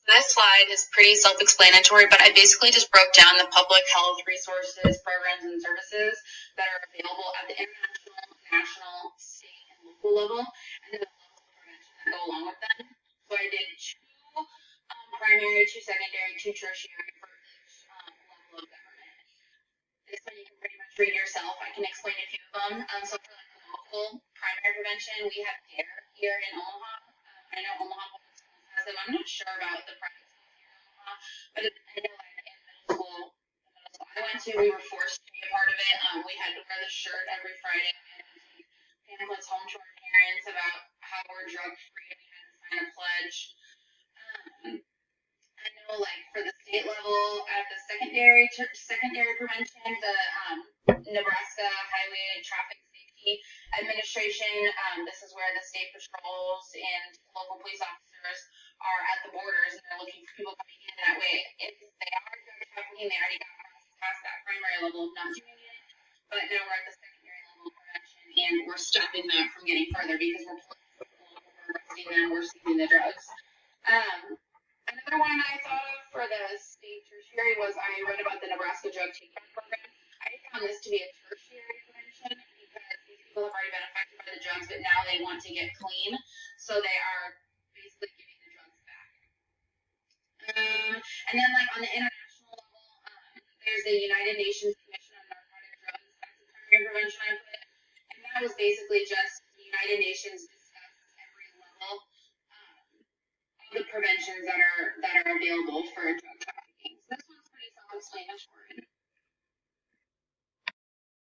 This slide is pretty self-explanatory, but I basically just broke down the public health resources, programs, and services that are available at the international, national, state, and local level, and then the levels of prevention that go along with them. So I did two primary, two secondary, two tertiary for each level of government. This one you can pretty much read yourself. I can explain a few of them. So for like the local primary prevention, we have DARE here in Omaha. I know Omaha Public Schools has them. I'm not sure about the private schools here in Omaha, but I know like in middle school I went to, we were forced to be a part of it. We had to wear the shirt every Friday. We had to take pamphlets home to our parents about how we're drug free. We had to sign a pledge. I know, like for the state level, at the secondary prevention, the Nebraska Highway Traffic Safety Administration. This is where the state patrols and local police officers are at the borders, and they're looking for people coming in that way. If they are drug trafficking, they already got past that primary level of not doing it, but now we're at the secondary level of prevention, and we're stopping that from getting further because we're arresting them, we're seizing the drugs. Another one I thought of for the state tertiary was I read about the Nebraska Drug Takedown Program. I found this to be a tertiary prevention because these people have already been affected by the drugs, but now they want to get clean, so they are basically giving the drugs back. And then like on the international level, there's the United Nations Commission on Narcotic Drugs. That's the primary prevention I put, and that was basically just the United Nations discuss every level the preventions that are available for drug trafficking. So this one's pretty self-explanatory.